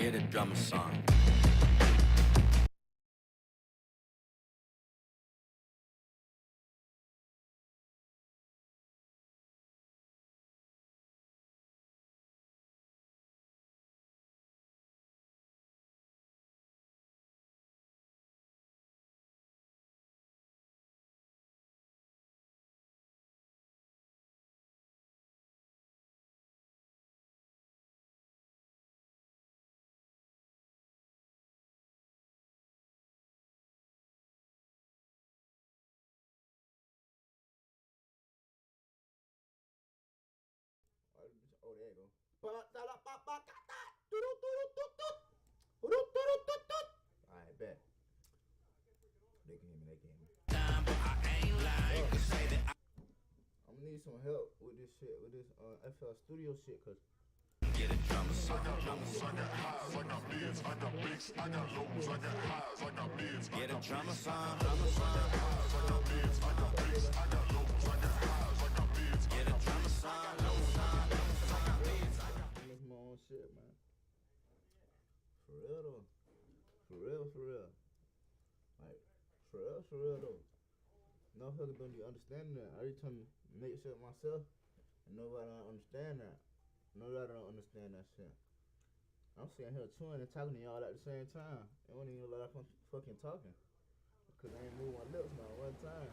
Get a drummer song. Oh, there you go. Alright, bet. They can hear me, they can hear me. I'm gonna need some help with this shit, with this FL Studio shit, cause Get a drummer song. Drummer song. I got highs, I got mids, I got bigs, I got lows, I got highs, I got mids, Get a drummer song. drummer song. I got mids, I got bigs, I got lows, I got highs, I got mids, Get a drummer song. make my own shit, man. For real though. For real, for real. Like, for real though. No fucker don't you understand that. I just trying to make shit myself, and nobody don't understand that. Nobody don't understand that shit. I'm sitting here chewing and talking to y'all at the same time. It wasn't even like I'm fucking talking. Cause I ain't moving my lips now one time.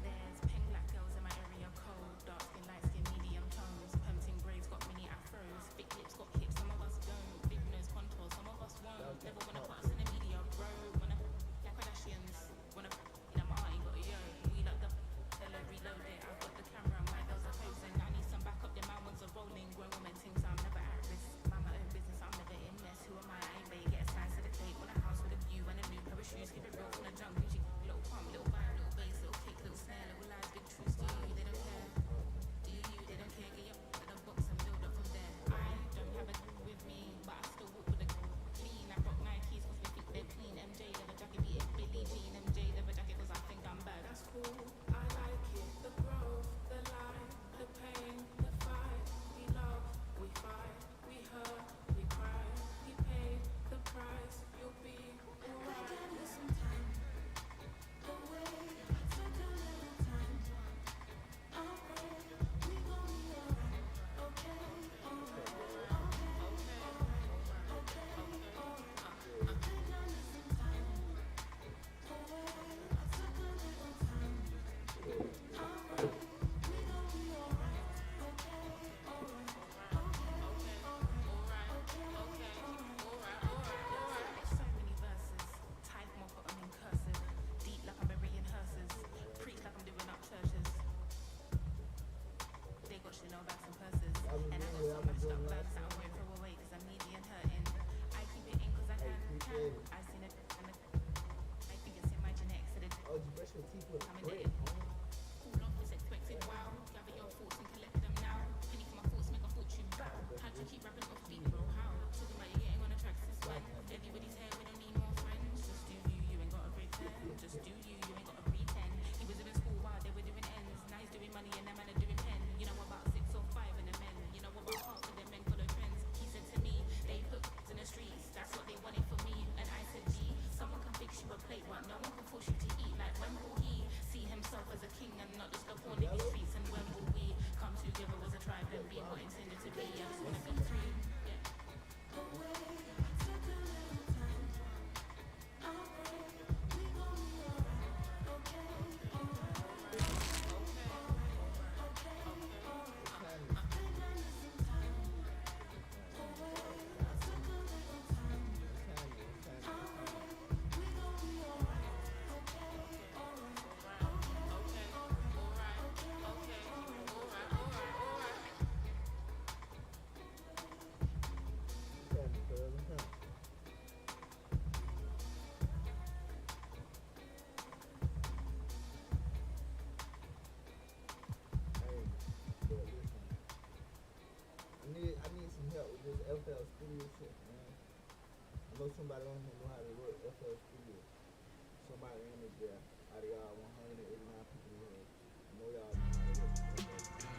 There's pink black girls in my area code, dark skin, light skin, medium tones, permitting studio shit, man. I know somebody on here know how to work FL Studio. Somebody in it there. Out of y'all 189 people here, I know y'all know how to work FL Studio.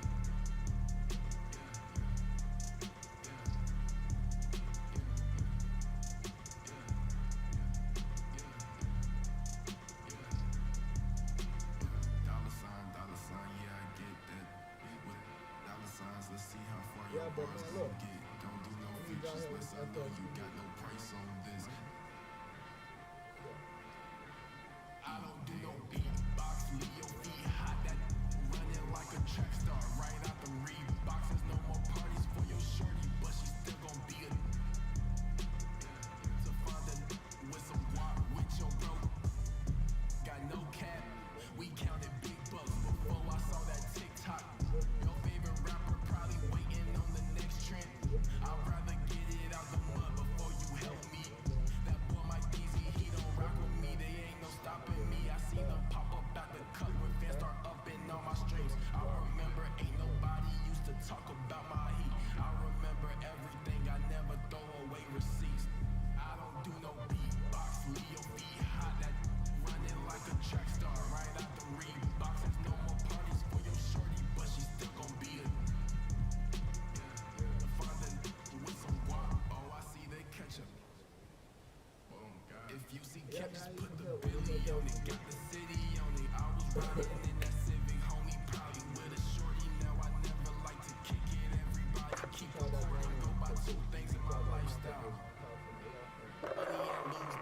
Dollar sign, yeah, I get that. With dollar signs, let's see how far Yeah, your but bars man, can look. get. Don't do no You got features, here less with I know FL you got Studio. no price on this. I don't do no beatbox, leave your feet hot. That running like a track star, right out the Reeboks. There's no more parties for your shorty, but she still gon' be a to find a with some guap with your bro. Got no cap, we counted big bucks before I saw that TikTok. Your favorite rapper probably waiting on the next trend. I'd rather get it out the mud before you help me. That boy Mike Deezy, he don't rock with me. They ain't no stopping me. I see them pop up out the cut when fans start upping on my streams. I remember ain't nobody used to talk about my heat. I remember everything. I never throw away receipts. I don't do no beatbox, leave your feet hot. That running like a track star, right out the Reeboks. There's no more parties for your shorty, but she still gon' be a finding with some guap. Oh, I see they catch up. If you see Yeah, catches, man, put you the can tell Billy what on it, got the city on it. I was riding in that Civic, homie, probably with a shorty. Now I never like to kick it. Everybody keep recording, go by two things in my lifestyle. Money and lose,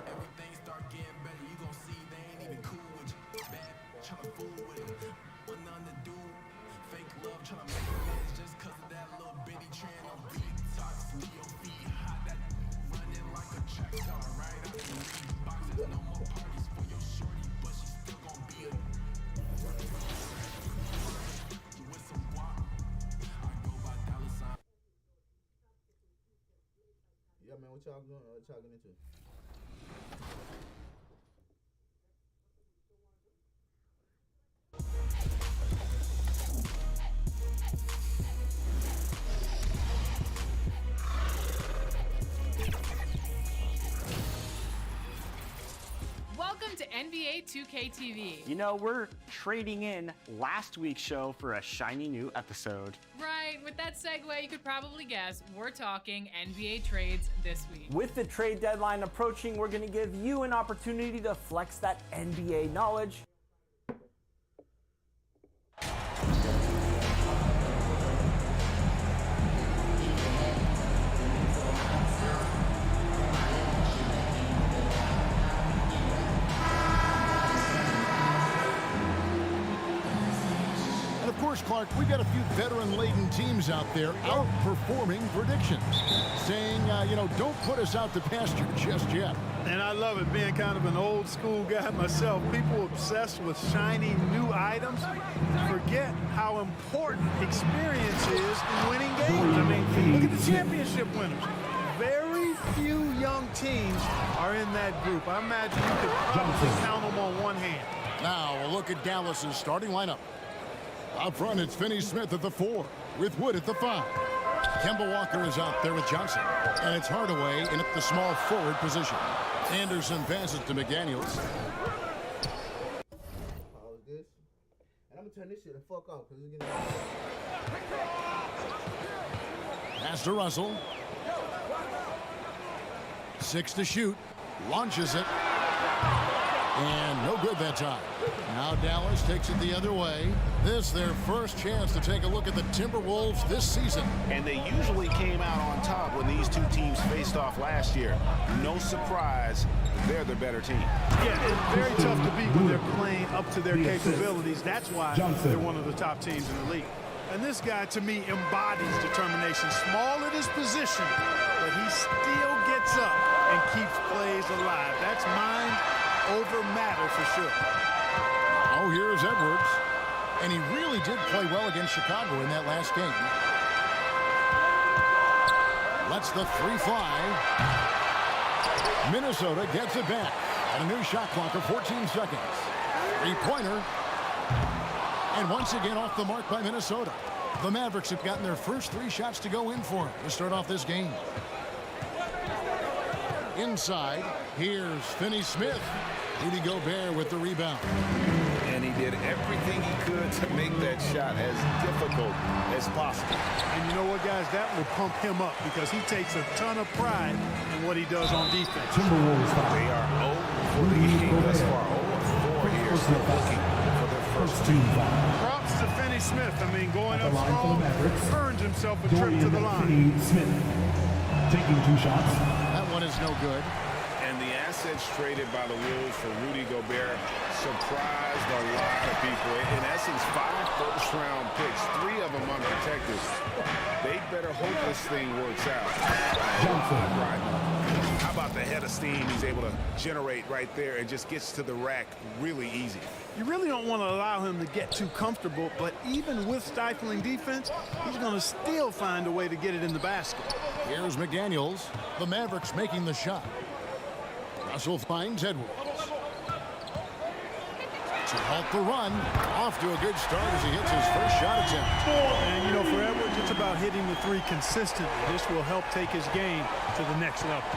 everything start getting better. You gon' see they ain't even cool with you. Bad, tryna fool with them. What nothing to do, fake love, tryna make amends just cause of that little bitty trend on TikTok. Leave your feet hot, that running like a track star, right out the Reeboks. There's no more parties for your shorty, but she still gon' be a with some guap. I go by dollar sign. Yeah, man, what y'all doing? What y'all getting into? Welcome to NBA 2K TV. You know, we're trading in last week's show for a shiny new episode. Right, with that segue, you could probably guess we're talking NBA trades this week. With the trade deadline approaching, we're going to give you an opportunity to flex that NBA knowledge. And of course, Clark, we've got a few veteran-laden teams out there outperforming predictions, saying, don't put us out to pasture just yet. And I love it, being kind of an old school guy myself. People obsessed with shiny new items forget how important experience is in winning games. I mean, look at the championship winners. Very few young teams are in that group. I imagine you could probably count them on one hand. Now, a look at Dallas's starting lineup. Up front, it's Finney-Smith at the 4, with Wood at the 5. Kemba Walker is out there with Johnson, and it's Hardaway in at the small forward position. Anderson passes to McDaniels. Pause this. And I'm gonna turn this shit the fuck off because it's getting. Pass to Russell. 6 to shoot. Launches it. And no good that time. Now Dallas takes it the other way. This their first chance to take a look at the Timberwolves this season. And they usually came out on top when these two teams faced off last year. No surprise, they're the better team. Yeah, it's very tough to beat when they're playing up to their capabilities. That's why they're one of the top teams in the league. And this guy, to me, embodies determination. Small at his position, but he still gets up and keeps plays alive. That's mind over matter for sure. Oh, here's Edwards. And he really did play well against Chicago in that last game. Lets the 3 fly. Minnesota gets it back. And a new shot clock of 14 seconds. 3-pointer. And once again off the mark by Minnesota. The Mavericks have gotten their first 3 shots to go in for them to start off this game. Inside, here's Finney Smith. Rudy Gobert with the rebound. And he did everything he could to make that shot as difficult as possible. And you know what, guys? That will pump him up because he takes a ton of pride in what he does on defense. They are 0 for the game thus far. 0 4 here, still looking for their first team. Props to Finney Smith. I mean, going up strong, earns himself a trip to the line. Smith taking 2 shots. That one is no good. And the assets traded by the Wolves for Rudy Gobert surprised a lot of people. In essence, 5 first-round picks, 3 of them unprotected. They better hope this thing works out. Right. How about the head of steam he's able to generate right there and just gets to the rack really easy. You really don't want to allow him to get too comfortable, but even with stifling defense, he's going to still find a way to get it in the basket. Here's McDaniels. The Mavericks making the shot. Russell finds Edwards. To halt the run. Off to a good start as he hits his first shot attempt. And, you know, for Edwards, it's about hitting the 3 consistently. This will help take his game to the next level.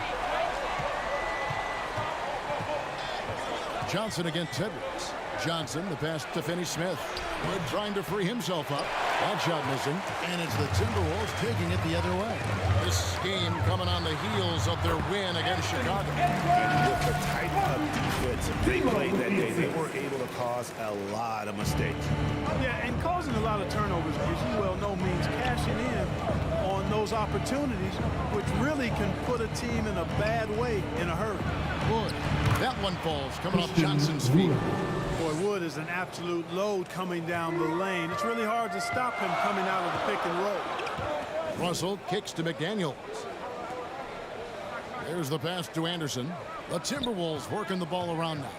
Johnson against Edwards. Johnson, the pass to Finney Smith. Wood trying to free himself up. That shot missing. And it's the Timberwolves taking it the other way. This game coming on the heels of their win against Chicago. With the type of defense they played that day, they were able to cause a lot of mistakes. Yeah, and causing a lot of turnovers, as you well know, means cashing in on those opportunities, which really can put a team in a bad way in a hurry. Wood. That one falls coming off Johnson's feet. Boy, Wood is an absolute load coming down the lane. It's really hard to stop him coming out of the pick and roll. Russell kicks to McDaniels. There's the pass to Anderson. The Timberwolves working the ball around now.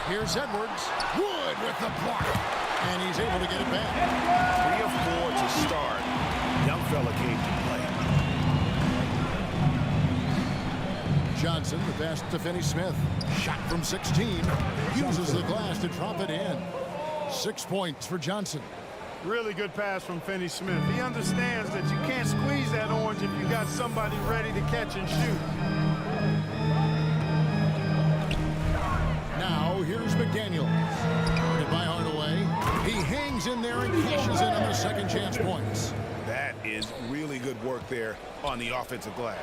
Here's Edwards. Wood with the block. And he's able to get it back. 3 of 4 to start. Young fella came to play. Johnson, the pass to Finney Smith. Shot from 16. Uses the glass to drop it in. 6 points for Johnson. Really good pass from Finney Smith. He understands that you can't squeeze that orange if you got somebody ready to catch and shoot. Now, here's McDaniels. Guarded by Hardaway. He hangs in there and cashes in on the second chance points. That is really good work there on the offensive glass.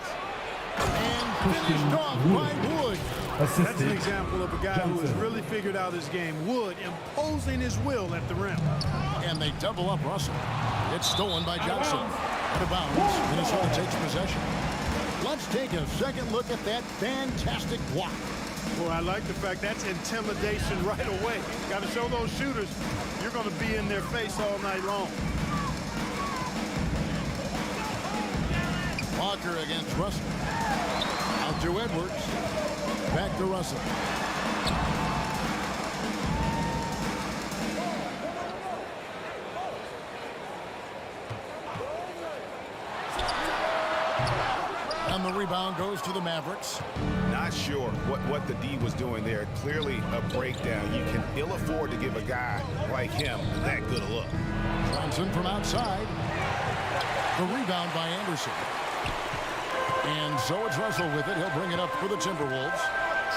And finished off by Wood. That's an example of a guy who has really figured out his game. Wood imposing his will at the rim. And they double up Russell. It's stolen by Johnson. Out of bounds. Minnesota takes possession. Let's take a second look at that fantastic block. Well, I like the fact that's intimidation right away. Got to show those shooters you're going to be in their face all night long. Walker against Russell. Out to Edwards. Back to Russell. And the rebound goes to the Mavericks. Not sure what the D was doing there. Clearly a breakdown. You can ill afford to give a guy like him that good a look. Johnson from outside. The rebound by Anderson. And so it's Russell with it. He'll bring it up for the Timberwolves.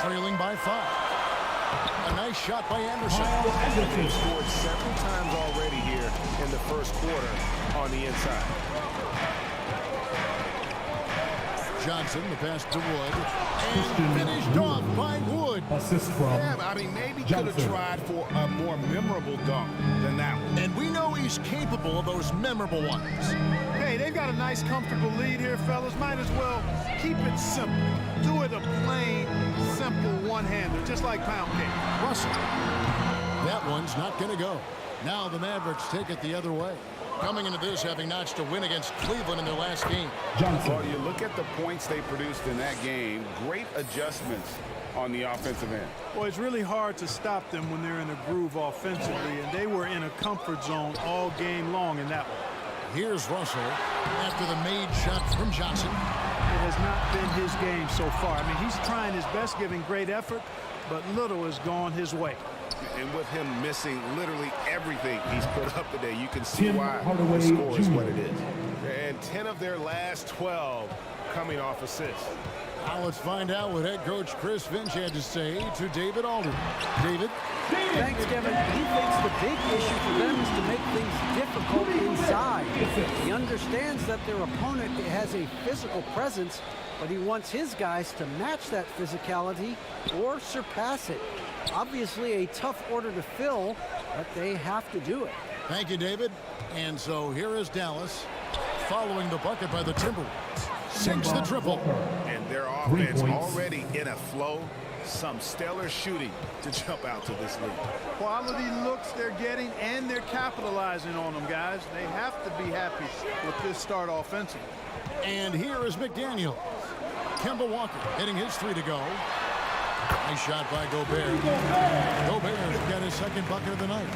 Trailing by 5. A nice shot by Anderson. They've scored several times already here in the first quarter on the inside. Johnson, the pass to Wood. And finished off by Wood. Assist from Yeah, I mean, maybe could have tried for a more memorable dunk than that one. And we know he's capable of those memorable ones. Hey, they've got a nice, comfortable lead here, fellas. Might as well keep it simple. Do it a plain, simple one-hander, just like pound cake. Russell. That one's not going to go. Now the Mavericks take it the other way. Coming into this, having notched a win against Cleveland in their last game. Well, you look at the points they produced in that game. Great adjustments on the offensive end. Well, it's really hard to stop them when they're in a groove offensively, and they were in a comfort zone all game long in that one. Here's Russell after the made shot from Johnson. It has not been his game so far. I mean, he's trying his best, giving great effort, but little has gone his way. And with him missing literally everything he's put up today, you can see Tim why Hardaway the score is Jr. what it is. and 10 of their last 12 coming off assists. Now let's find out what head coach Chris Finch had to say to David Alden. David? Thanks, Kevin. He thinks the big issue for them is to make things difficult inside. He understands that their opponent has a physical presence, but he wants his guys to match that physicality or surpass it. Obviously a tough order to fill, but they have to do it. Thank you, David. And so here is Dallas following the bucket by the Timberwolves. Sinks the triple. And their offense already in a flow. Some stellar shooting to jump out to this lead. Quality looks they're getting, and they're capitalizing on them, guys. They have to be happy with this start offensively. And here is McDaniel. Kemba Walker hitting his 3 to go. Nice shot by Gobert. Gobert's got his second bucket of the night.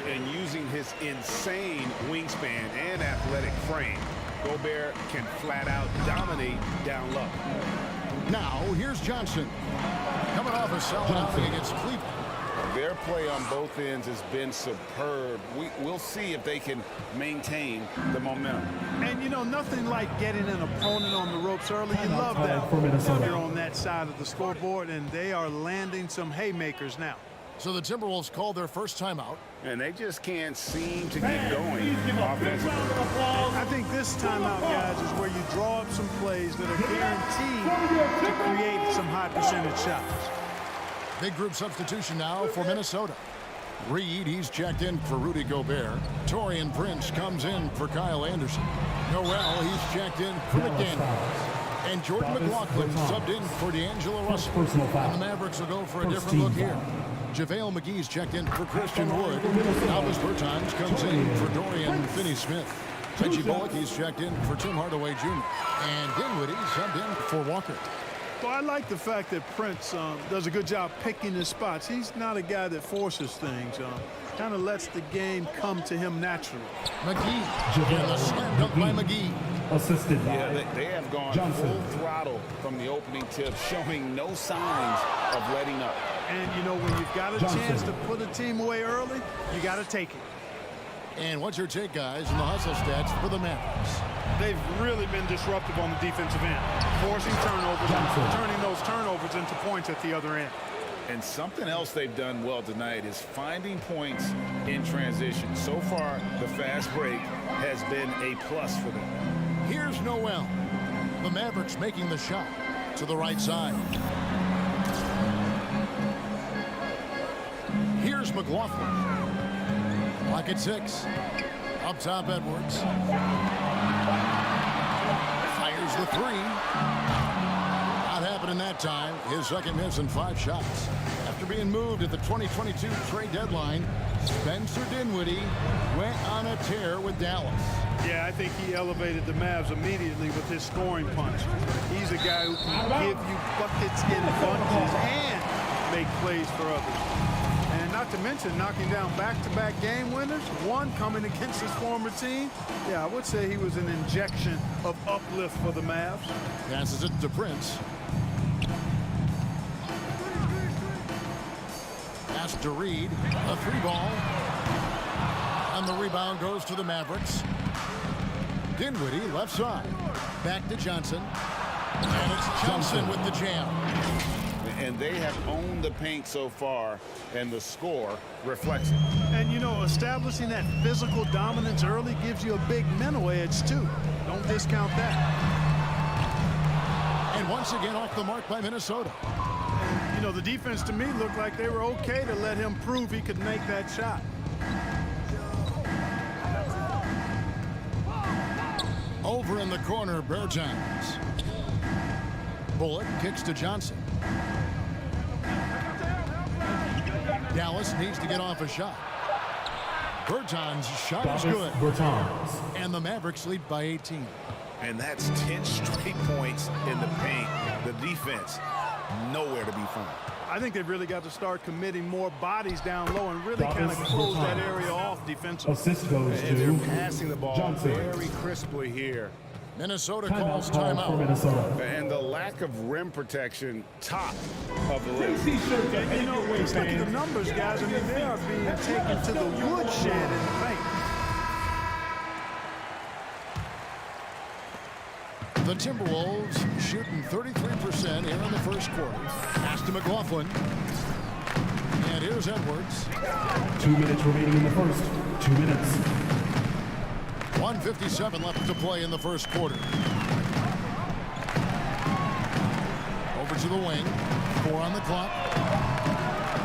And using his insane wingspan and athletic frame, Gobert can flat out dominate down low. Now, here's Johnson. Coming off a solid outing against Cleveland. Their play on both ends has been superb. We'll see if they can maintain the momentum. And, you know, nothing like getting an opponent on the ropes early. You love that. They're on that side of the scoreboard, and they are landing some haymakers now. So the Timberwolves called their first timeout. And they just can't seem to get going offensively. I think this timeout, guys, is where you draw up some plays that are guaranteed to create some high percentage shots. Big group substitution now for Minnesota. Reed, he's checked in for Rudy Gobert. Taurean Prince comes in for Kyle Anderson. Noel, he's checked in for McDaniels. And Jordan McLaughlin subbed in for D'Angelo Russell. And the Mavericks will go for a different look here. JaVale McGee's checked in for Christian Wood. Albus Bertans comes in for Dorian Finney-Smith. Reggie Bullock, he's checked in for Tim Hardaway Jr. And Dinwiddie subbed in for Walker. Well, I like the fact that Prince does a good job picking his spots. He's not a guy that forces things. Kind of lets the game come to him naturally. McGee, and the slam dunk by McGee. Assisted by they have gone Johnson. full throttle from the opening tip, showing no signs of letting up. And, you know, when you've got a chance to put a team away early, you got to take it. And what's your take, guys, in the hustle stats for the Mavericks? They've really been disruptive on the defensive end, forcing turnovers and turning those turnovers into points at the other end. And something else they've done well tonight is finding points in transition. So far, the fast break has been a plus for them. Here's Noel. The Mavericks making the shot to the right side. Here's McLaughlin. Pocket 6. Up top, Edwards. Fires the 3. Not happening that time. His second miss in 5 shots. After being moved at the 2022 trade deadline, Spencer Dinwiddie went on a tear with Dallas. Yeah, I think he elevated the Mavs immediately with his scoring punch. He's a guy who can give you buckets in bunches and make plays for others. And not to mention knocking down back-to-back game winners, one coming against his former team. Yeah, I would say he was an injection of uplift for the Mavs. Passes it to Prince. Pass to Reed. A 3-ball. And the rebound goes to the Mavericks. Dinwiddie, left side. Back to Johnson. And it's Johnson with the jam. And they have owned the paint so far, and the score reflects it. And, you know, establishing that physical dominance early gives you a big mental edge, too. Don't discount that. And once again off the mark by Minnesota. And, you know, the defense to me looked like they were okay to let him prove he could make that shot. Over in the corner, Bertans. Bullock kicks to Johnson. Dallas needs to get off a shot. Bertans' shot is good. And the Mavericks lead by 18. And that's 10 straight points in the paint. The defense, nowhere to be found. I think they've really got to start committing more bodies down low and really kind of close that area off defensively. Assist goes And to they're passing the ball very crisply here. Minnesota calls timeout. And the lack of rim protection, top of the list. And, you know, just look at the numbers, guys. I mean, they are being taken to the woodshed in the paint. The Timberwolves shooting 33% here in the first quarter. Pass to McLaughlin. And here's Edwards. 2 minutes remaining in the first. 2 minutes. 1:57 left to play in the first quarter. Over to the wing. 4 on the clock.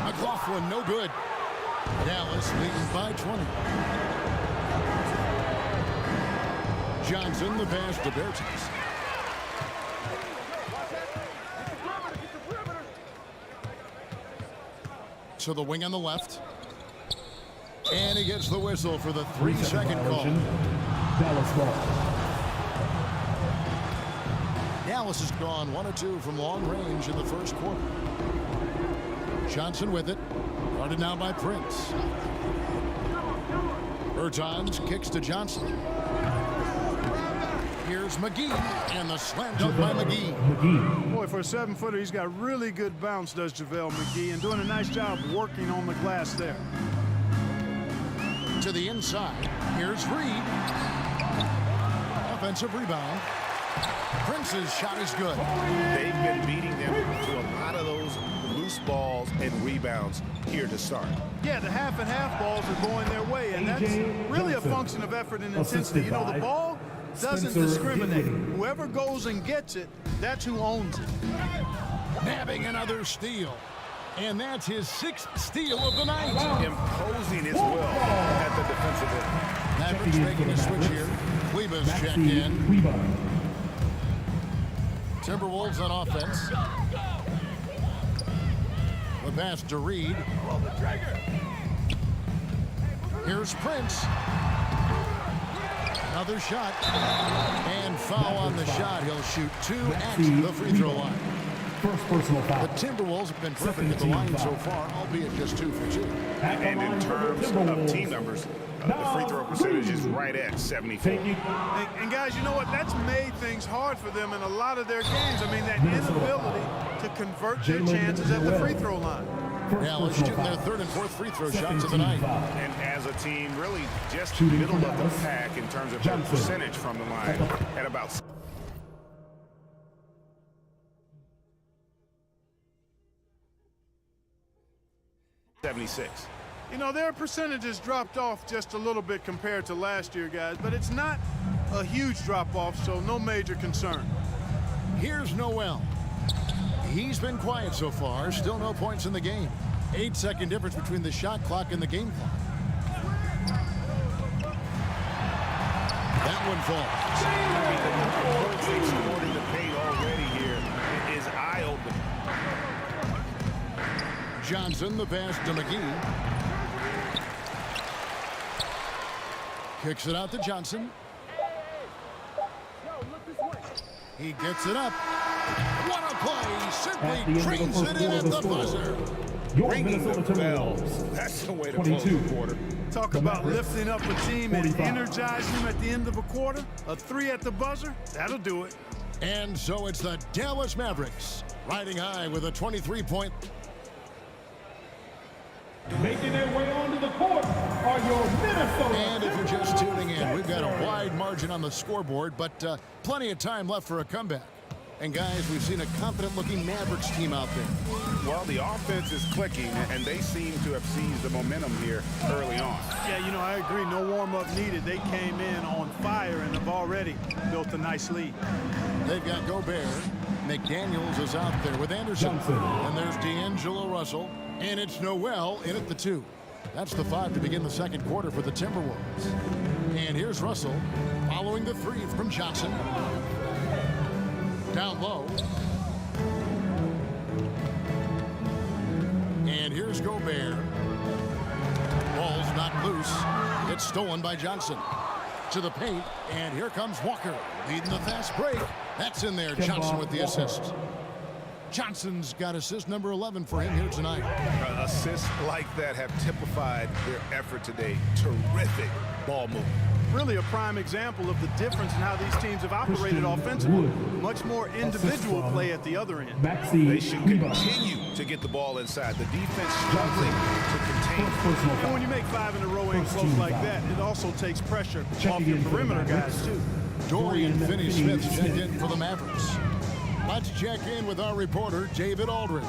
McLaughlin, no good. Dallas leading by 20. Johnson, the pass to Bertans. To the wing on the left. And he gets the whistle for the 3-second call. Dallas ball. Dallas has gone 1 of 2 from long range in the first quarter. Johnson with it. Guarded now by Prince. Bertans kicks to Johnson. Here's McGee, and the slam dunk by McGee. Boy, for a 7-footer, he's got really good bounce, does JaVale McGee, and doing a nice job working on the glass there. To the inside. Here's Reed. Offensive rebound. Prince's shot is good. They've been beating them to a lot of those loose balls and rebounds here to start. Yeah, the half and half balls are going their way, and that's really a function of effort and intensity. You know, the ball doesn't discriminate. Whoever goes and gets it, that's who owns it. Nabbing another steal. And that's his 6th steal of the night. Imposing his will at the defensive end. Mavericks making a switch here. Kleba's checked in. Timberwolves on offense. The pass to Reed. Here's Prince. Another shot. And foul on the shot. He'll shoot 2 at the free throw line. First personal foul. The Timberwolves have been perfect at the line so far, albeit just 2 for 2. And in terms of team numbers, the free throw percentage is right at 74. And guys, you know what? That's made things hard for them in a lot of their games. I mean, that inability to convert their chances at the free throw line. Dallas shooting their 3rd and 4th free throw shots of the night. And as a team, really just middle of the pack in terms of their percentage from the line at about 76. You know, their percentages dropped off just a little bit compared to last year, guys, but it's not a huge drop-off, so no major concern. Here's Noel. He's been quiet so far. Still no points in the game. 8-second difference between the shot clock and the game clock. That one falls. The points they've scored in the paint already here is eye-opening. Johnson, the pass to McGee. Kicks it out to Johnson. He gets it up. What a play! Simply trains it in at the buzzer. Ringing the bell. That's the way to close the quarter. Talk about lifting up a team and energizing them at the end of a quarter. A 3 at the buzzer, that'll do it. And so it's the Dallas Mavericks riding high with a 23-point. Making their way onto the court are your Minnesota. And if you're just tuning in, we've got a wide margin on the scoreboard, but plenty of time left for a comeback. And guys, we've seen a confident-looking Mavericks team out there. Well, the offense is clicking, and they seem to have seized the momentum here early on. Yeah, you know, I agree. No warm-up needed. They came in on fire and have already built a nice lead. They've got Gobert. McDaniels is out there with Anderson. And there's D'Angelo Russell. And it's Noel in at the 2. That's the 5 to begin the second quarter for the Timberwolves. And here's Russell following the 3 from Johnson. Down low. And here's Gobert. Ball's not loose. It's stolen by Johnson. To the paint, and here comes Walker leading the fast break. That's in there. Johnson with the assist. Johnson's got assist number 11 for him here tonight. Assists like that have typified their effort today. Terrific ball movement. Really a prime example of the difference in how these teams have operated offensively. Much more individual play at the other end. They should continue to get the ball inside. The defense struggling to contain. And when you make 5 in a row and close like that, it also takes pressure off your perimeter guys, too. Dorian Finney-Smith checked in for the Mavericks. Let's check in with our reporter, David Aldridge.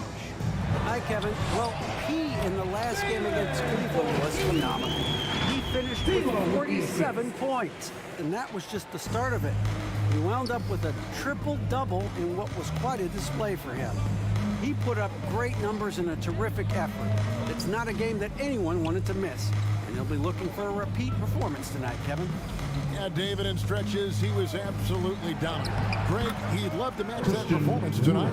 Hi, Kevin. Well, he in the last game against Cleveland was phenomenal. He finished with 47 points, and that was just the start of it. He wound up with a triple-double in what was quite a display for him. He put up great numbers in a terrific effort. It's not a game that anyone wanted to miss, and he'll be looking for a repeat performance tonight, Kevin. Yeah, David, in stretches, he was absolutely dominant. Greg, he'd love to match that performance tonight.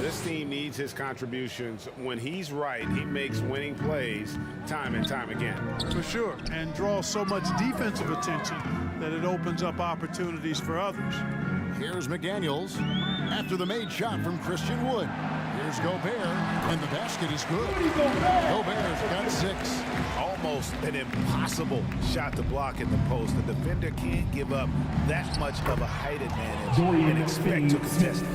This team needs his contributions. When he's right, he makes winning plays time and time again. For sure, and draws so much defensive attention that it opens up opportunities for others. Here's McDaniels after the made shot from Christian Wood. Here's Gobert, and the basket is good. Gobert's got 6. Almost an impossible shot to block in the post. The defender can't give up that much of a height advantage and expect to contest it.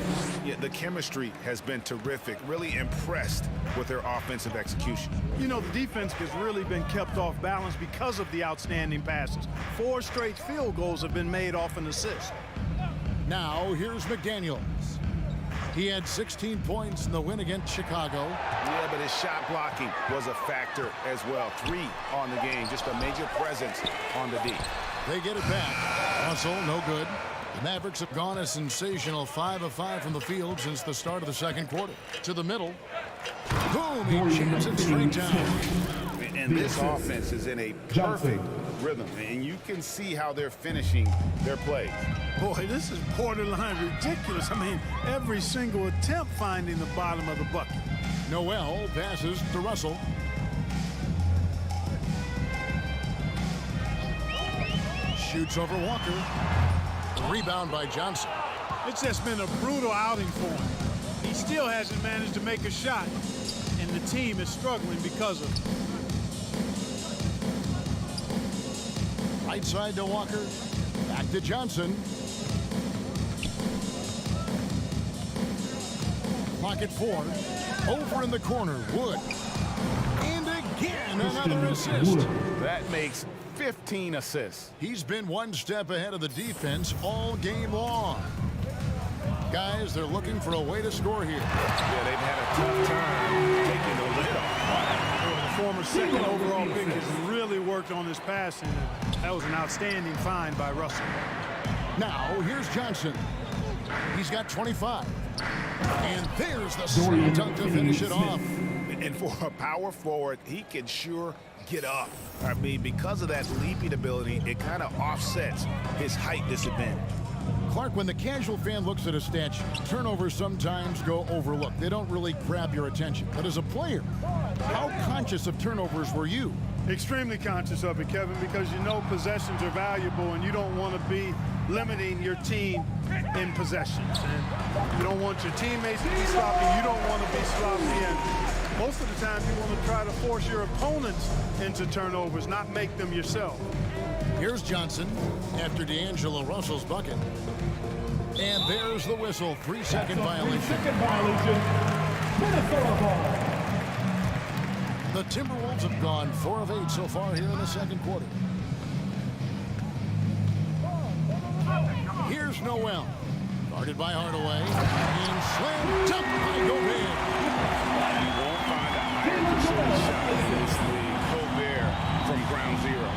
Yeah, the chemistry has been terrific. Really impressed with their offensive execution. You know, the defense has really been kept off balance because of the outstanding passes. 4 straight field goals have been made off an assist. Now, here's McDaniels. He had 16 points in the win against Chicago. Yeah, but his shot blocking was a factor as well. 3 on the game, just a major presence on the D. They get it back. Russell, no good. The Mavericks have gone a sensational 5 of 5 from the field since the start of the second quarter. To the middle. Boom, he jams it straight down. And this offense is in a perfect rhythm, and you can see how they're finishing their plays. Boy, this is borderline ridiculous. I mean, every single attempt finding the bottom of the bucket. Noel passes to Russell. Shoots over Walker. Rebound by Johnson. It's just been a brutal outing for him. He still hasn't managed to make a shot, and the team is struggling because of it. Right side to Walker. Back to Johnson. Clock at 4. Over in the corner, Wood. And again, another assist. That makes 15 assists. He's been one step ahead of the defense all game long. Guys, they're looking for a way to score here. Yeah, they've had a tough time taking the lid off. The former second overall pick has really worked on his passing. That was an outstanding find by Russell. Now, here's Johnson. He's got 25. And there's the slam dunk to finish it off. And for a power forward, he can sure get up. I mean, because of that leaping ability, it kind of offsets his height disadvantage. Clark, when the casual fan looks at a stat sheet, turnovers sometimes go overlooked. They don't really grab your attention. But as a player, how conscious of turnovers were you? Extremely conscious of it, Kevin, because you know possessions are valuable and you don't want to be limiting your team in possessions. And you don't want your teammates to be sloppy. You don't want to be sloppy. And most of the time you want to try to force your opponents into turnovers, not make them yourself. Here's Johnson after D'Angelo Russell's bucket. And there's the whistle. 3-second violation. 3-second violation. Minnesota ball. The Timberwolves have gone 4 of 8 so far here in the second quarter. Here's Noel. Guarded by Hardaway. And slammed dunk by Gobert. You won't find a higher percentage shot in this league. Gobert from ground zero.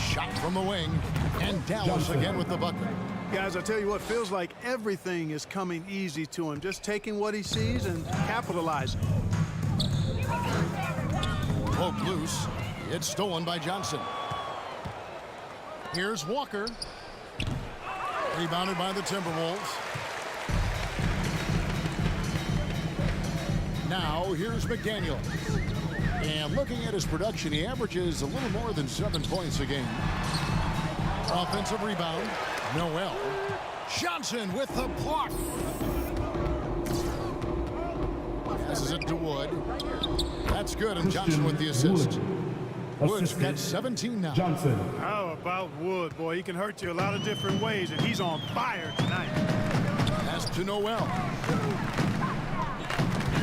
Shot from the wing. And Dallas again with the bucket. Guys, I tell you what, feels like everything is coming easy to him. Just taking what he sees and capitalizing. Poked loose. It's stolen by Johnson. Here's Walker. Rebounded by the Timberwolves. Now here's McDaniel. And looking at his production, he averages a little more than 7 points a game. Offensive rebound. Noel. Johnson with the block. Passes it to Wood. That's good, and Johnson with the assist. Wood's got 17 now. Johnson. How about Wood? Boy, he can hurt you a lot of different ways, and he's on fire tonight. Pass to Noel.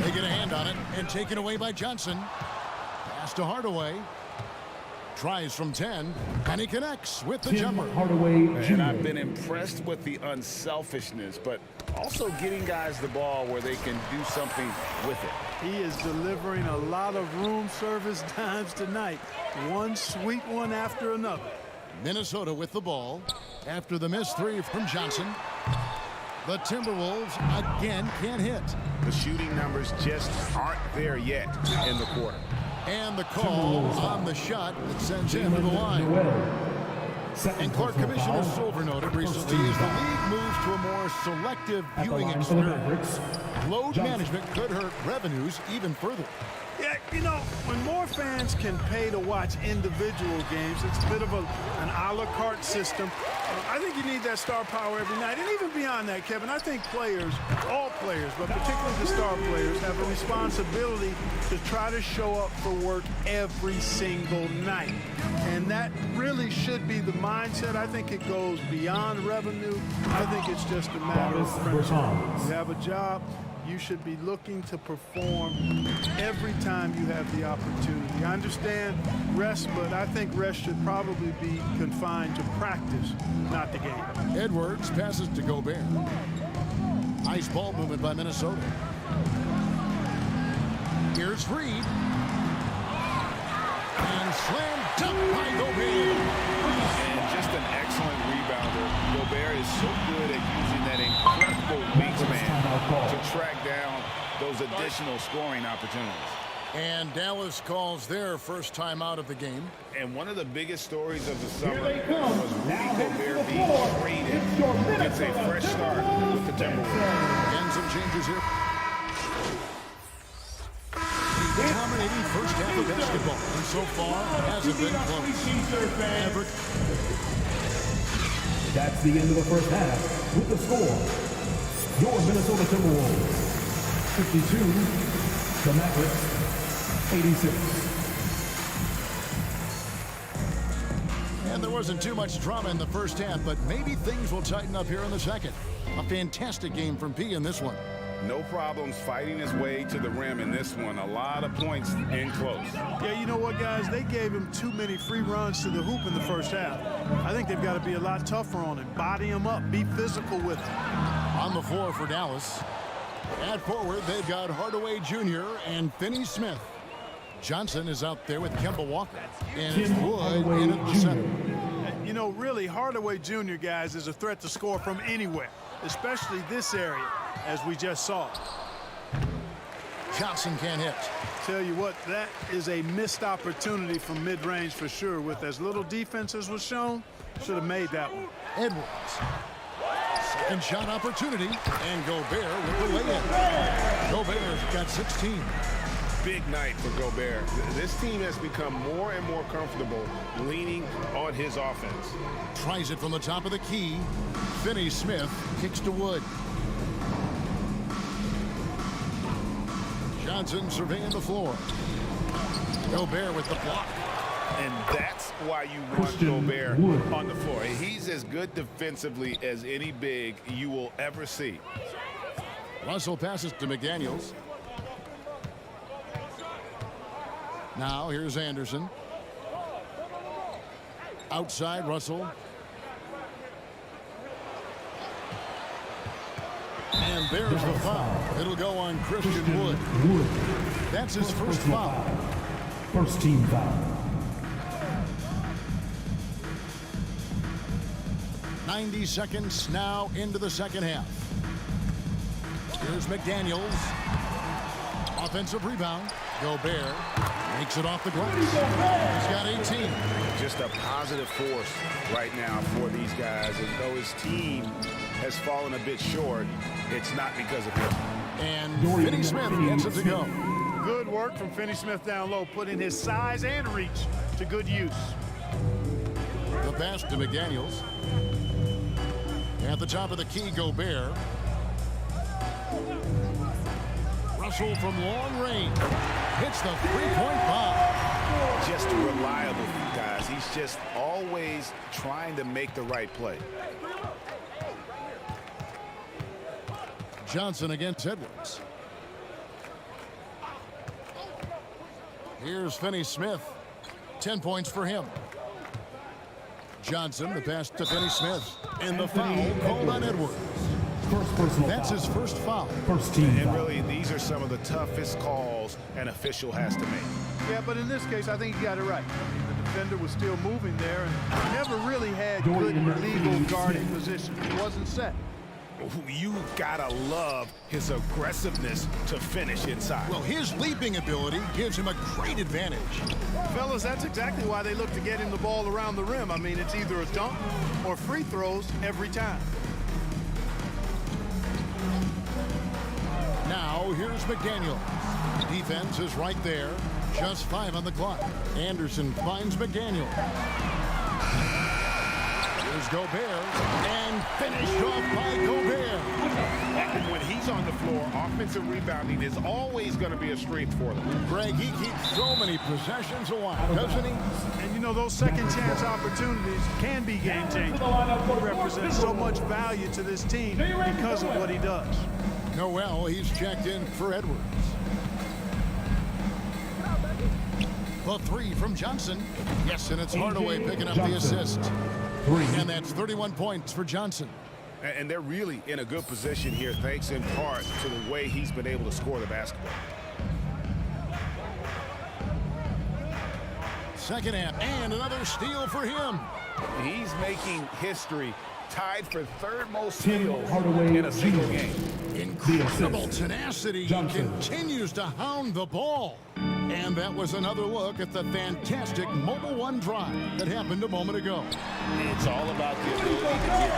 They get a hand on it and taken away by Johnson. Pass to Hardaway. Tries from 10, and he connects with the jumper. And I've been impressed with the unselfishness, but also getting guys the ball where they can do something with it. He is delivering a lot of room service dimes tonight. One sweet one after another. Minnesota with the ball after the missed three from Johnson. The Timberwolves again can't hit. The shooting numbers just aren't there yet in the quarter. And the call on the shot that sends him to the line. And Clark, Commissioner Silver noted recently as the league moves to a more selective viewing experience, load management could hurt revenues even further. Yeah, you know, when more fans can pay to watch individual games, it's a bit of an a la carte system. I think you need that star power every night. And even beyond that, Kevin, I think players, all players, but particularly the star players, have a responsibility to try to show up for work every single night. And that really should be the mindset. I think it goes beyond revenue. I think it's just a matter of principle. You have a job. You should be looking to perform every time you have the opportunity. I understand rest, but I think rest should probably be confined to practice, not the game. Edwards passes to Gobert. Nice ball movement by Minnesota. Here's Reed. And slam dunk by Gobert. And just an excellent rebounder. Gobert is so good at using that incredible wingsman to track down those additional scoring opportunities. And Dallas calls their first time out of the game. And one of the biggest stories of the summer was Rudy Gobert being traded. It's a fresh start with the Timberwolves. And some changes here. Dominating first half of basketball, and so far hasn't been close. That's the end of the first half with the score. Your Minnesota Timberwolves 52, the Mavericks 86. And there wasn't too much drama in the first half, but maybe things will tighten up here in the second. A fantastic game from P in this one. No problems fighting his way to the rim in this one. A lot of points in close. Yeah, you know what, guys? They gave him too many free runs to the hoop in the first half. I think they've got to be a lot tougher on him. Body him up. Be physical with him. On the floor for Dallas. At forward, they've got Hardaway Jr. and Finney Smith. Johnson is out there with Kemba Walker. And it's Wood in at the center. You know, really, Hardaway Jr., guys, is a threat to score from anywhere, especially this area, as we just saw. Johnson can't hit. Tell you what, that is a missed opportunity from mid-range for sure. With as little defense as was shown, should have made that one. Edwards. Second shot opportunity, and Gobert with the lay-in. Gobert's got 16. Big night for Gobert. This team has become more and more comfortable leaning on his offense. Tries it from the top of the key. Finney Smith kicks to Wood. Johnson surveying the floor. Gobert with the block. And that's why you want Gobert on the floor. He's as good defensively as any big you will ever see. Russell passes to McDaniels. Now here's Anderson. Outside Russell. And there's the foul. It'll go on Christian Wood. That's his first foul. First team foul. 90 seconds now into the second half. Here's McDaniels. Offensive rebound. Gobert makes it off the glass. He's got 18. Just a positive force right now for these guys. And though his team has fallen a bit short, it's not because of him. And Finney Smith gets it to go. Good work from Finney Smith down low, putting his size and reach to good use. The pass to McDaniels. At the top of the key, Gobert. Russell from long range hits the three-point bomb. Just reliable, guys. He's just always trying to make the right play. Johnson against Edwards. Here's Finney Smith. 10 points for him. Johnson, the pass to Finney Smith. And the foul called on Edwards. First personal That's foul. his first foul. First team And foul. really, these are some of the toughest calls an official has to make. Yeah, but in this case, I think he got it right. The defender was still moving there and never really had Dorian good legal Finney-Smith. guarding position. It wasn't set. You gotta love his aggressiveness to finish inside. Well, his leaping ability gives him a great advantage. Fellas, that's exactly why they look to get him the ball around the rim. I mean, it's either a dunk or free throws every time. Now, here's McDaniel. Defense is right there. Just 5 on the clock. Anderson finds McDaniel. Here's Gobert. And finished off by Gobert. And when he's on the floor, offensive rebounding is always going to be a strength for them. Greg, he keeps so many possessions alive, doesn't he? And you know, those second chance opportunities can be game changing. He represents so much value to this team because of what he does. Noel, he's checked in for Edwards. The 3 from Johnson. Yes, and it's Hardaway picking up the assist. And that's 31 points for Johnson. And they're really in a good position here, thanks in part to the way he's been able to score the basketball. Second half, and another steal for him. He's making history, tied for third most Tim steals Hardaway in a single Jr. game. Incredible tenacity. He Johnson. continues to hound the ball. And that was another look at the fantastic Mobile One drive that happened a moment ago. It's all about the ability to get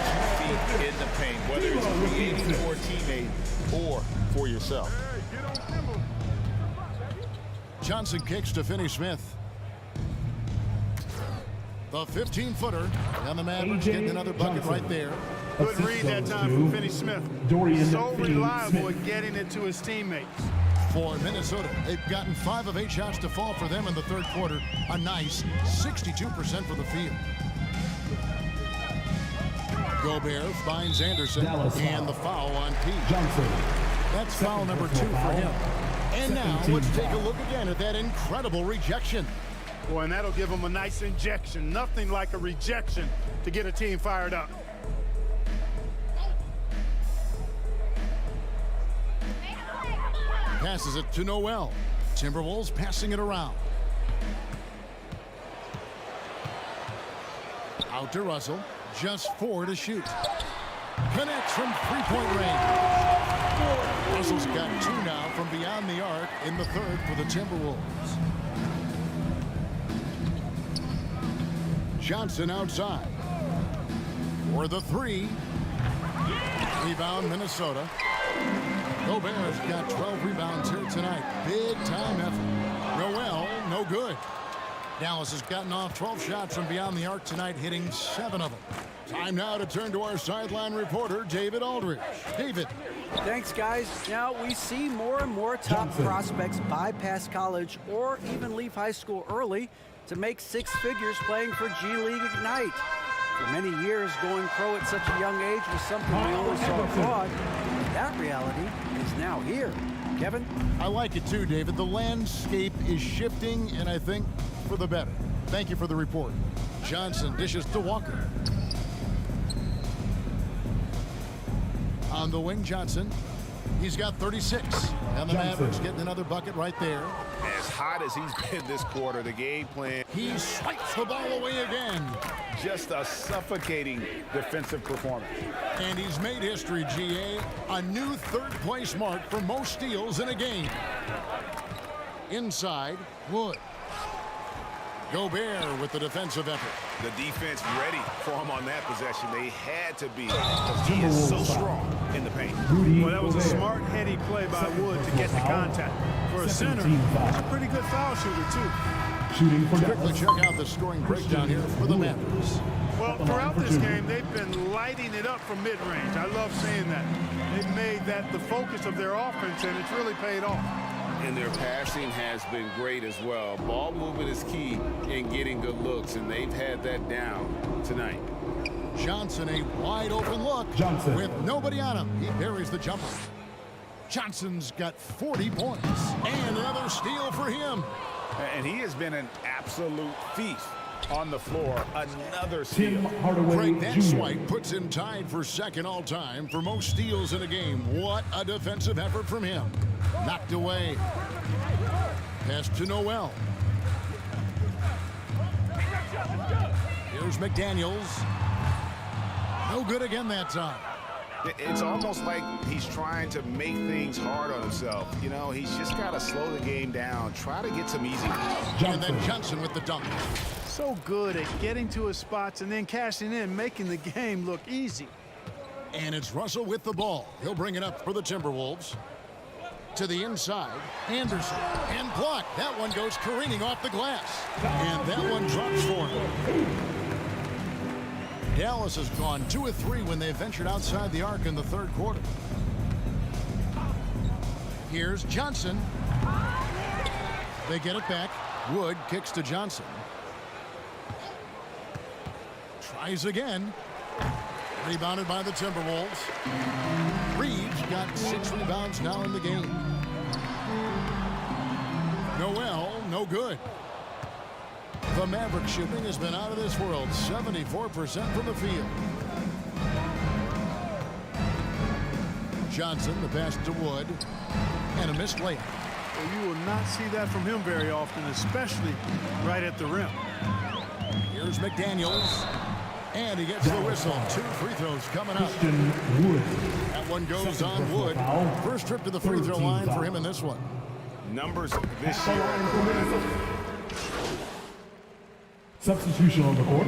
2 feet in the paint, whether it's creating for a teammate or for yourself. Johnson kicks to Finney Smith. The 15-footer, and the Mavericks AJ getting another bucket Johnson. right there. Good Assist read that goes time to from Finney Smith. Dorian So reliable Finney-Smith. at getting it to his teammates. For Minnesota, they've gotten 5 of 8 shots to fall for them in the third quarter. A nice 62% for the field. Gobert finds Anderson, Dallas and the foul on Pete. Johnson. That's foul number 2 for him. And now let's take a look again at that incredible rejection. Boy, and that'll give him a nice injection. Nothing like a rejection to get a team fired up. Passes it to Noel. Timberwolves passing it around. Out to Russell. Just 4 to shoot. Connects from 3-point range. Russell's got 2 now from beyond the arc in the third for the Timberwolves. Johnson outside. For the 3. Rebound Minnesota. Gobert's got 12 rebounds here tonight. Big time effort. Noel, no good. Dallas has gotten off 12 shots from beyond the arc tonight, hitting 7 of them. Time now to turn to our sideline reporter, David Aldridge. David. Thanks, guys. Now, we see more and more top Johnson. prospects bypass college or even leave high school early to make 6 figures playing for G League Ignite. For many years, going pro at such a young age was something we only saw abroad. That reality is now here. Kevin? I like it too, David. The landscape is shifting, and I think for the better. Thank you for the report. Johnson dishes to Walker. On the wing, Johnson. He's got 36. And the Mavericks getting another bucket right there. As hot as he's been this quarter, the game plan. He swipes the ball away again. Just a suffocating defensive performance. And he's made history, GA. A new third-place mark for most steals in a game. Inside, Wood. Gobert with the defensive effort. The defense ready for him on that possession. They had to be, because he is so strong in the paint. Well, that was a smart, heady play by Wood to get the contact. For a center, he's a pretty good foul shooter, too. Shooting for Quickly Dallas. check out the scoring breakdown here for the Mavericks. Well, throughout this game, they've been lighting it up from mid-range. I love seeing that. They've made that the focus of their offense, and it's really paid off. And their passing has been great as well. Ball movement is key in getting good looks, and they've had that down tonight. Johnson, a wide open look. Johnson. With nobody on him. He buries the jumper. Johnson's got 40 points. And another steal for him. And he has been an absolute feast on the floor. Another Tim steal. Hardaway Craig, that Jr. swipe puts him tied for second all-time for most steals in a game. What a defensive effort from him. Knocked away. Pass to Noel. Here's McDaniels. No good again that time. It's almost like he's trying to make things hard on himself. You know, he's just got to slow the game down, try to get some easy. And then Johnson with the dunk. So good at getting to his spots and then cashing in, making the game look easy. And it's Russell with the ball. He'll bring it up for the Timberwolves. To the inside, Anderson, and blocked. That one goes careening off the glass. And that one drops for him. Dallas has gone 2 of 3 when they ventured outside the arc in the third quarter. Here's Johnson. They get it back. Wood kicks to Johnson. Tries again. Rebounded by the Timberwolves. Reeves got 6 rebounds now in the game. Noel, no good. The Maverick shooting has been out of this world. 74% from the field. Johnson, the pass to Wood. And a missed layup. Well, you will not see that from him very often, especially right at the rim. Here's McDaniels. And he gets the whistle. 2 free throws coming up. Christian Wood. That one goes Second on personal Wood. foul. First trip to the free throw 13 line for foul. him in this one. Numbers this The year. line for Minnesota. Substitution on the court.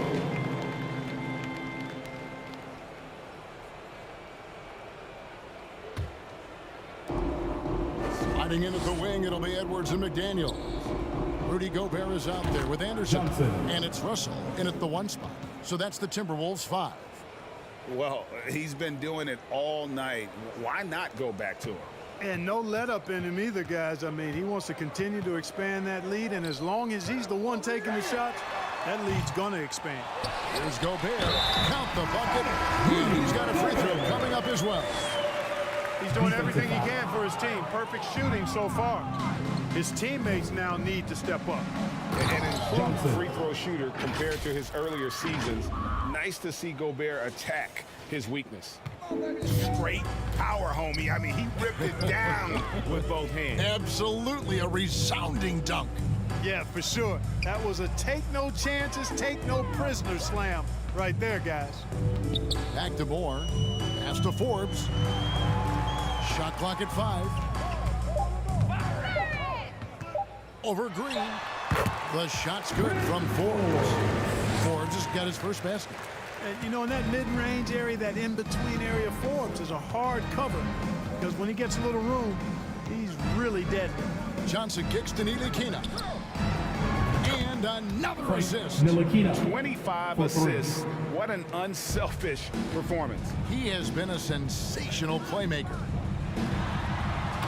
Sliding in at the wing, it'll be Edwards and McDaniel. Rudy Gobert is out there with Anderson. Johnson. And it's Russell in at the 1 spot. So that's the Timberwolves 5. Well, he's been doing it all night. Why not go back to him? And no let up in him either, guys. I mean, he wants to continue to expand that lead, and as long as he's the one taking the shots, that lead's going to expand. Here's Gobert. Count the bucket. And he's got a free throw coming up as well. He's doing everything he can for his team. Perfect shooting so far. His teammates now need to step up. An improved free throw shooter compared to his earlier seasons. Nice to see Gobert attack his weakness. Straight power, homie. I mean, he ripped it down with both hands. Absolutely a resounding dunk. Yeah, for sure. That was a take no chances, take no prisoner slam right there, guys. Back to Moore. Pass to Forbes. Shot clock at 5. Over Green. The shot's good from Forbes. Forbes has got his first basket. And, you know, in that mid-range area, that in-between area, Forbes is a hard cover because when he gets a little room, he's really deadly. Johnson kicks to Ntilikina. And another assist. Ntilikina. 25 For three. assists. What an unselfish performance. He has been a sensational playmaker.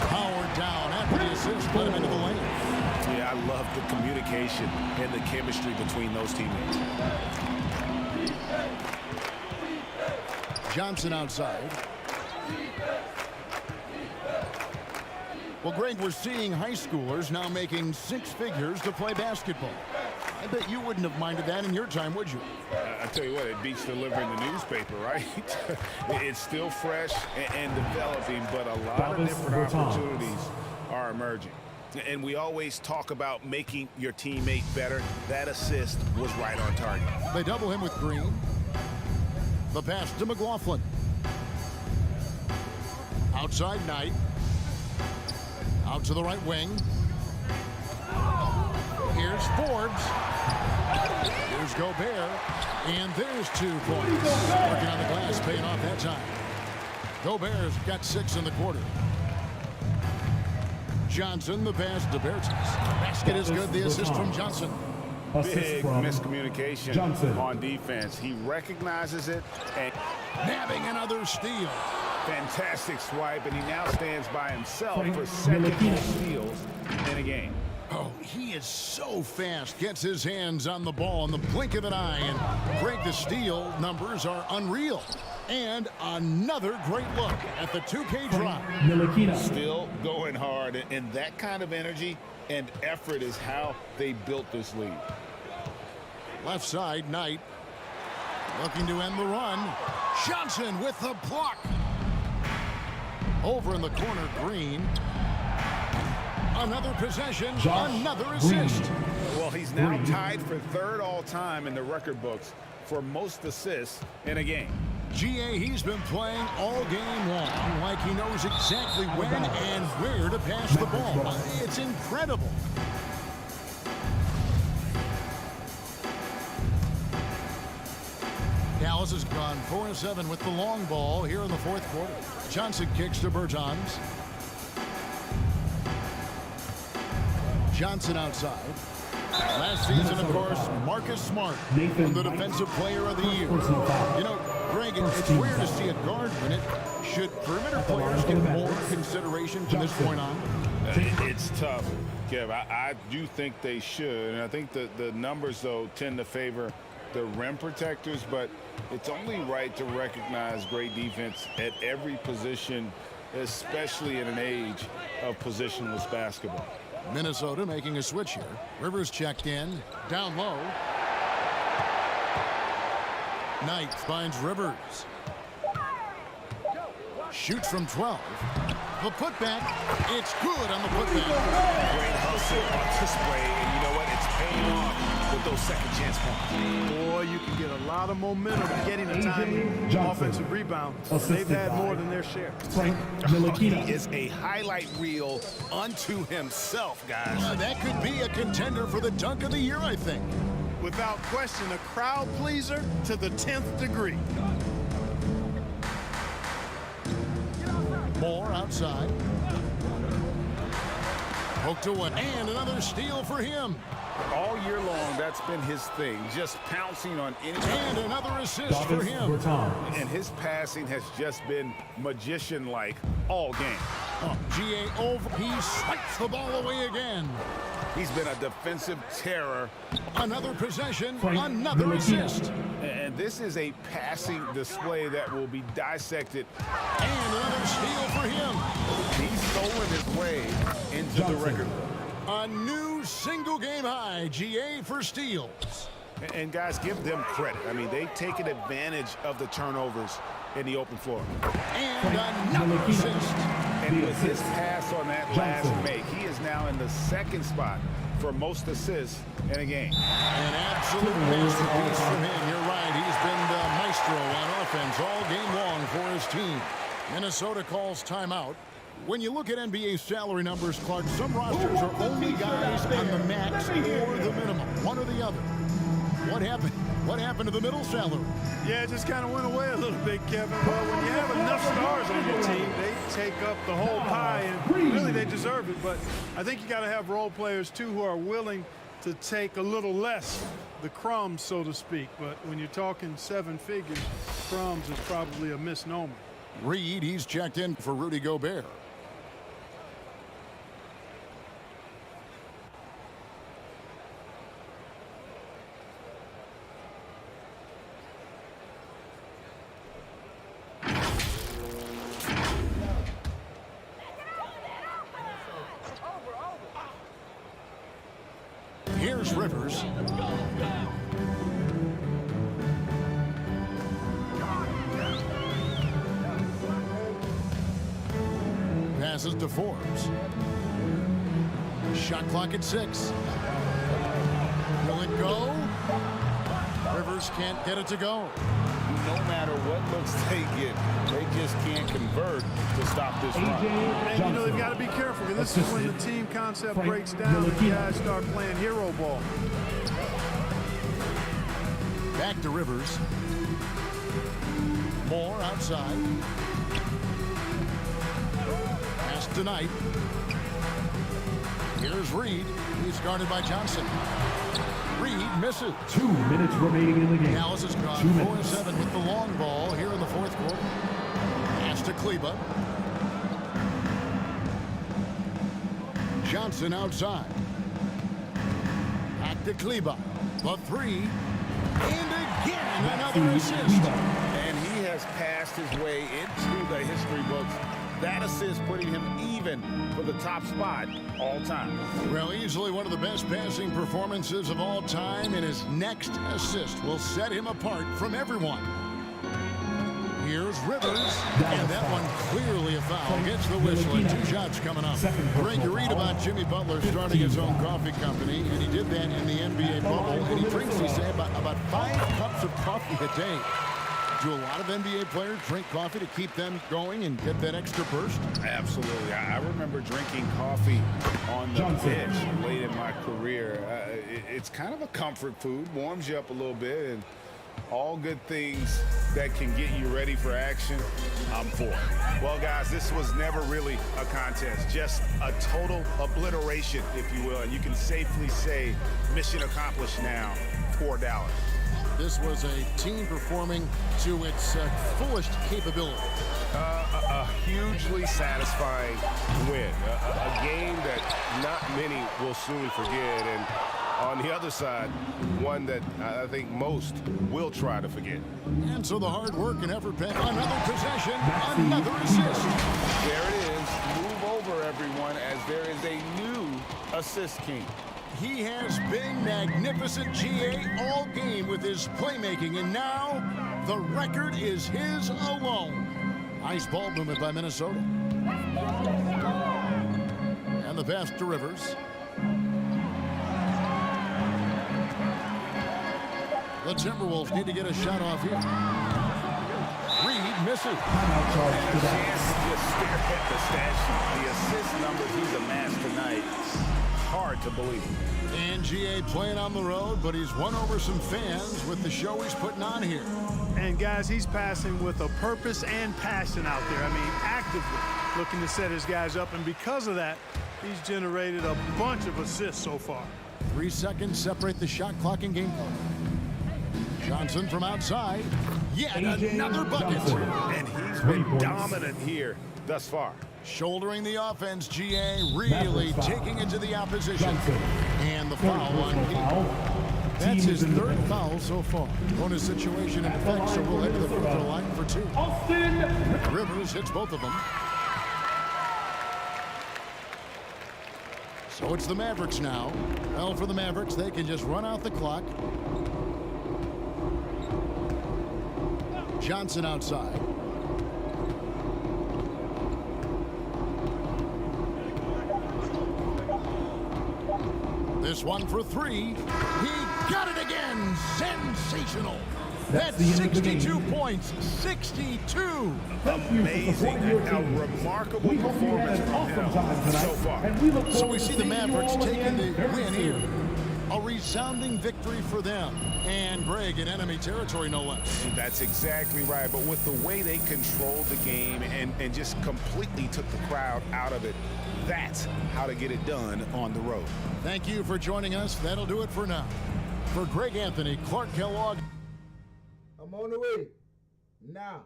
Powered down after the assist, put him into the lane. Yeah, I love the communication and the chemistry between those teammates. Johnson outside. Well, Greg, we're seeing high schoolers now making 6 figures to play basketball. I bet you wouldn't have minded that in your time, would you? I tell you what, it beats delivering the newspaper, right? It's still fresh and developing, but a lot of different opportunities are emerging. And we always talk about making your teammate better. That assist was right on target. They double him with Green. The pass to McLaughlin. Outside Knight. Out to the right wing. Here's Forbes. Here's Gobert. And there's 2 points. Working on the glass, paying off that time. Gobert's got 6 in the quarter. Johnson, the pass to Bertans. Basket is good. The assist from Johnson. Big miscommunication Johnson on defense. He recognizes it and nabbing another steal. Fantastic swipe, and he now stands by himself for second most steals in a game. Oh, he is so fast. Gets his hands on the ball in the blink of an eye. And Greg, the steal numbers are unreal. And another great look at the 2K drop. Ntilikina. Still going hard, and that kind of energy and effort is how they built this lead. Left side, Knight looking to end the run. Johnson with the block. Over in the corner, Green. Another possession, another assist. Well, he's now tied for third all-time in the record books for most assists in a game. GA, he's been playing all game long like he knows exactly when and where to pass the ball. It's incredible. Dallas has gone 4-7 with the long ball here in the fourth quarter. Johnson kicks to Bertans. Johnson outside. Last season, of course, Marcus Smart, the defensive player of the year. You know, Greg, it's weird to see a guard win it. Should perimeter players get more consideration from this point on? It's tough, Kev. I do think they should. And I think the numbers, though, tend to favor the rim protectors. But it's only right to recognize great defense at every position, especially in an age of positionless basketball. Minnesota making a switch here. Rivers checked in. Down low. Knight finds Rivers. Shoots from 12. The putback. It's good on the putback. Great hustle on display, and you know what? It's paying off with those second chance points. Boy, you can get a lot of momentum getting a timely offensive rebound. They've had more than their share. He is a highlight reel unto himself, guys. That could be a contender for the dunk of the year, I think. Without question, a crowd pleaser to the 10th degree. Moore outside. Poked away. And another steal for him. All year long, that's been his thing. Just pouncing on any. And another assist for him. And his passing has just been magician-like all game. GA over. He swipes the ball away again. He's been a defensive terror. Another possession, another assist. And this is a passing display that will be dissected. And another steal for him. He's stolen his way into the record. A new single-game high, GA for steals. And guys, give them credit. I mean, they've taken advantage of the turnovers in the open floor. And another assist. And with his pass on that last make, he is now in the second spot for most assists in a game. An absolute masterpiece from him. You're right. He's been the maestro on offense all game long for his team. Minnesota calls timeout. When you look at NBA salary numbers, Clark, some rosters are only guys on the max or the minimum, one or the other. What happened? What happened to the middle salary? Yeah, it just kind of went away a little bit, Kevin. Well, when you have enough stars on your team, they take up the whole pie, and really they deserve it. But I think you got to have role players, too, who are willing to take a little less, the crumbs, so to speak. But when you're talking seven figures, crumbs is probably a misnomer. Reed, he's checked in for Rudy Gobert. Here's Rivers. Passes to Forbes. Shot clock at 6. Will it go? Rivers can't get it to go. No matter what looks they get, they just can't convert to stop this run. And you know they've got to be careful, because this is when the team concept breaks down and the guys start playing hero ball. Back to Rivers. Moore outside. Pass to Knight. Here's Reed. He's guarded by Johnson. Reed misses. 2 minutes remaining in the game. Dallas has gone 4-7 with the long ball here in the fourth quarter. Pass to Kleba. Johnson outside. Back to Kleba. The three. And again, another assist. And he has passed his way into the history books That assist putting him even for the top spot all time. Well, easily one of the best passing performances of all time, and his next assist will set him apart from everyone. Here's Rivers, and that one clearly a foul. Gets the whistle, and 2 shots coming up. Greg, you read about Jimmy Butler starting his own coffee company, and he did that in the NBA bubble, and he drinks, he said, about 5 cups of coffee a day. Do a lot of NBA players drink coffee to keep them going and get that extra burst? Absolutely. I remember drinking coffee on the pitch late in my career. It's kind of a comfort food, warms you up a little bit, and all good things that can get you ready for action, I'm for. Well, guys, this was never really a contest, just a total obliteration, if you will, and you can safely say mission accomplished now for Dallas. This was a team performing to its fullest capability. A hugely satisfying win. A game that not many will soon forget. And on the other side, one that I think most will try to forget. And so the hard work and effort pay. Another possession, another assist. There it is. Move over, everyone, as there is a new assist king. He has been magnificent, GA, all game with his playmaking, and now the record is his alone. Nice ball movement by Minnesota. And the pass to Rivers. The Timberwolves need to get a shot off here. Reed misses. Just stare at the stat sheet. The assist numbers he's amassed tonight. Hard to believe. And GA playing on the road, but he's won over some fans with the show he's putting on here. And guys, he's passing with a purpose and passion out there. I mean, actively looking to set his guys up, and because of that, he's generated a bunch of assists so far. 3 seconds separate the shot clock and game clock. Johnson from outside. Yet another bucket. And he's been dominant here thus far. Shouldering the offense, GA really taking it to the opposition. And the foul on Pete. That's his 3rd foul so far. Bonus situation in effect, so we'll head to the free throw line for 2. Rivers hits both of them. So it's the Mavericks now. Well, for the Mavericks, they can just run out the clock. Johnson outside. This one for 3. He got it again. Sensational. That's 62 points. 62. Amazing. A remarkable performance from him so far. So we see the Mavericks taking the win here. A resounding victory for them. And Greg in enemy territory, no less. That's exactly right. But with the way they controlled the game and just completely took the crowd out of it, that's how to get it done on the road. Thank you for joining us. That'll do it for now. For Greg Anthony, Clark Kellogg. I'm on the way. Now.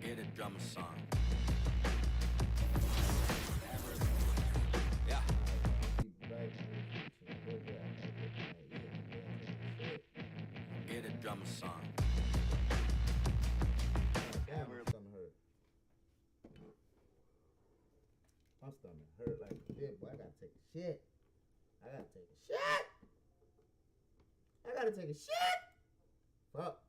Get a drummer song. Get a drummer song. Damn, my stomach hurt. My stomach hurt like shit, boy. I gotta take a shit. I gotta take a shit. Fuck.